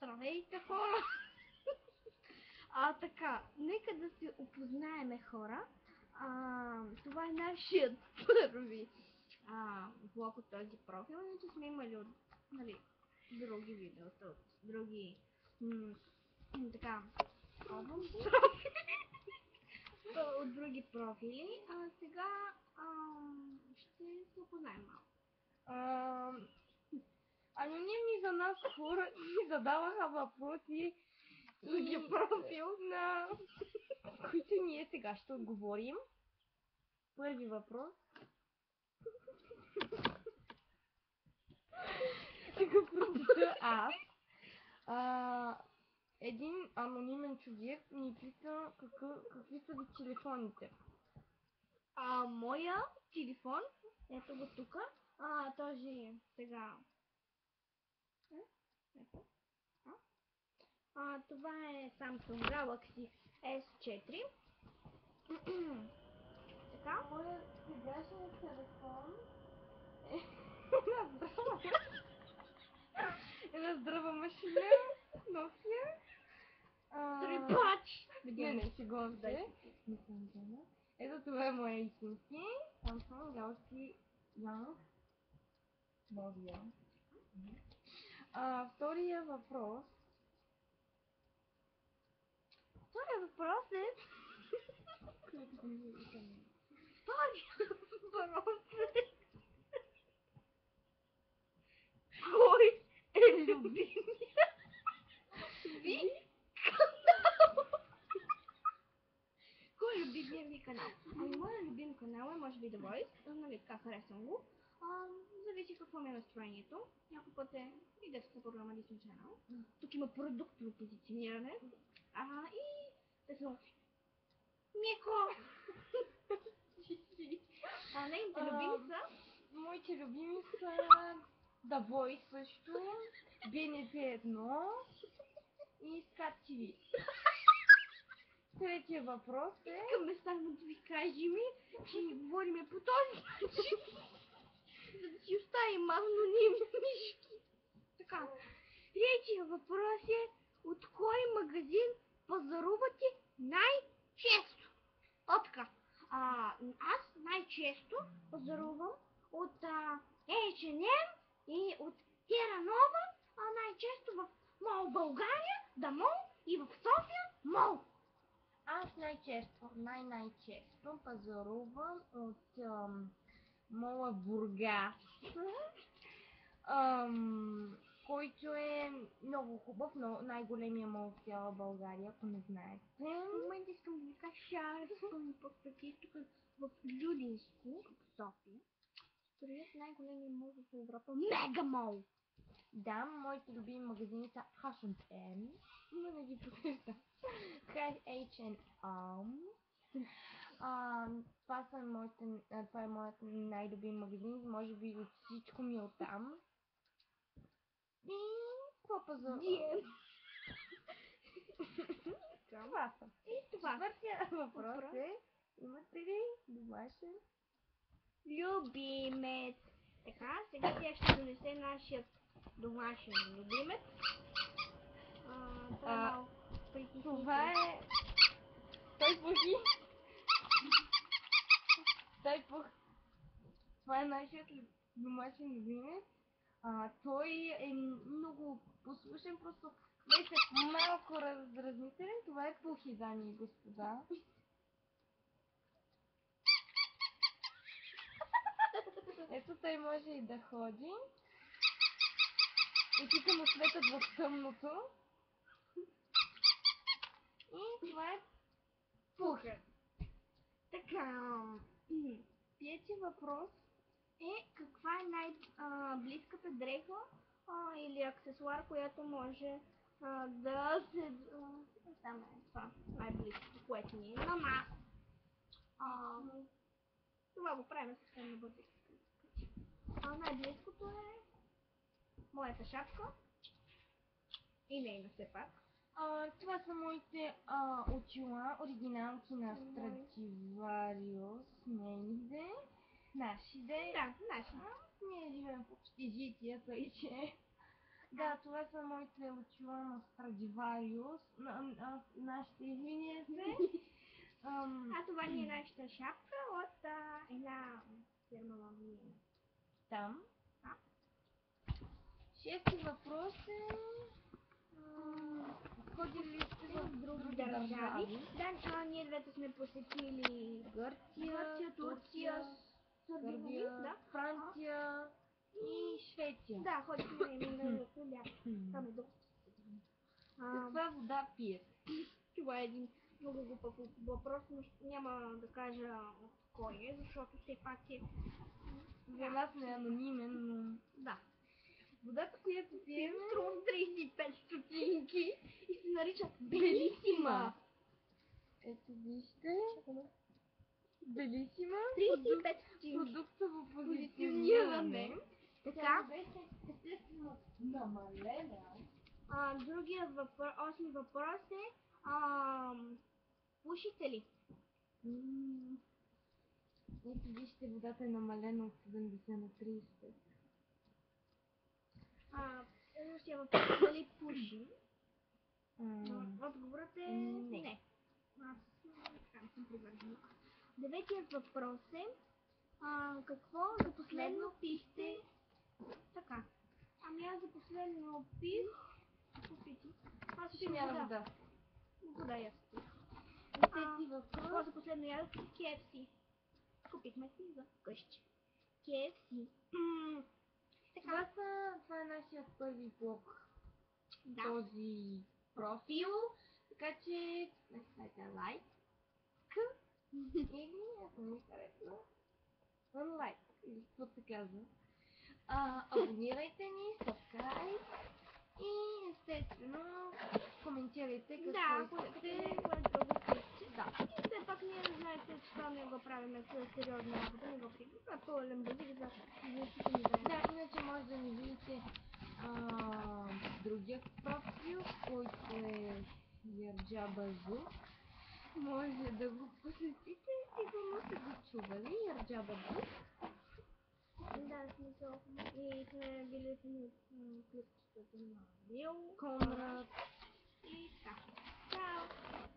Здравейте, хора! Така, нека да се опознаеме, хора. Това е нашият първи влог от този профил, иначе сме имали от, други видеота, от други от други профили. Сега ще се опознаем малко. Анонимни за нас хора ни задаваха въпроси Другия профил, на които ние сега ще отговорим. Първи въпрос. Така прочета аз. Един анонимен човек ни пита какви са ви телефоните. Моя телефон, ето го тук, този сега. Ето. Това е Samsung Galaxy S4. Така. Моят сегашният телефон е една здрава машина, Nokia. Трипач! Не, шегувам се. Ето това е моя истински Samsung Galaxy Young. Много Young. Втория въпрос. Втория въпрос е... Кой е любимият ви канал? Кой е любимият ви канал? Моят любим канал е може би The Voice. Нали така, харесвам го. Зависи какво ми е настроението. Някой път е и детската програма Disney Channel. Тук има продуктово позициониране. И те са Нико! Нейните любими са? Моите любими са The Voice също, BNT 1 и Scat TV. Третия въпрос е... Искаме само да ви кажем, че ни говорим по този начин, за да си оставим анонимнички. Така, третия въпрос е: от кой магазин пазарувате най-често? Така, аз най-често пазарувам от H&M и от Terranova, най-често в Мол България, Дамол и в София Мол. Аз най-често пазарувам от Мола Бургас, който е много хубав, но най-големия мол в цяла България, ако не знаете. В момента искам да ви кажа, разпълни пътки тук в Люлинско, в София. Строят най-големия мол в Европа. Мега мол! Да, моите любими магазини са H&M. Но не ги посещам. H&M. Това е моят най-любим магазин, може би от всичко ми оттам. И какво пазарувам? Това са. И това. Четвъртия въпрос е: имате ли домашен любимец? Така, сега тя ще донесе нашият домашен любимец. Това е... Това е нашият домашен любимец. Той е много послушен, просто беше малко раздразнителен. Това е Пухи, дами и господа. Ето, той може и да ходи. И тук му светят в тъмното. И това е Пуха. Така, петия въпрос е: каква е най-близката дреха или аксесуар, която може да се... Там е това най-близкото, което ни е на нас. Това го правим съвсем набързо. Най-близкото е моята шапка и нейна все пак. Това са моите очила, оригиналки на Stradivarius, нейните, нашите. Да, наши. Ние живеем в общежитие, тъй че Да, това са моите очила на Страдивариус. Нашите извиния се. А това ни е нашата шапка от една фирма в Виена. Там. А. Шести въпрос е... Ходили сте в други държави? Да, ние двете сме посетили Гърция, Турция, Сърбия, да. Франция и Швеция. Да, ходихме миналото лято. Там е доста. Каква вода пиете? Това е един много глупав въпрос, но няма да кажа от кой е, защото все пак е... За нас не е анонимен, но... Да. Водата, която пием Струм 35 стотинки и се нарича Белисима. Ето вижте. Белисима. 35 стотинки. Продукта в Позициониране. позициониране. Така, беше естествено намалена. другия въпрос, осми въпрос е, пушите ли? Ето вижте, водата е намалена от 70 на 35. Следващия въпрос е дали пушим? Отговорът е не. Аз така съм привържена. Деветият въпрос е, какво за последно пихте? Така. Ами аз за последно пих... Аз пих вода. Вода яз пих. Десети Какво въпрос. за последно яз? KFC. Купихме си за къщи. KFC. Така. Това е нашият първи блог. Да. Този профил. Така че натиснете лайк. Или, ако ми харесва, лайк. Или какво се казва. Абонирайте ни, subscribe и естествено коментирайте какво искате. Да. И все пак ние не знаете, че това не го правим с сериозна работа, не го правим. Това е пълен базик за защита ни да. Да, иначе може да ни видите другия профил, който е Ярджабазу. Може да го посетите, сигурно сте го чували, Ярджабазу. Да, смисъл. И сме били в клипчетата на Бил, Конрад и така. Чао!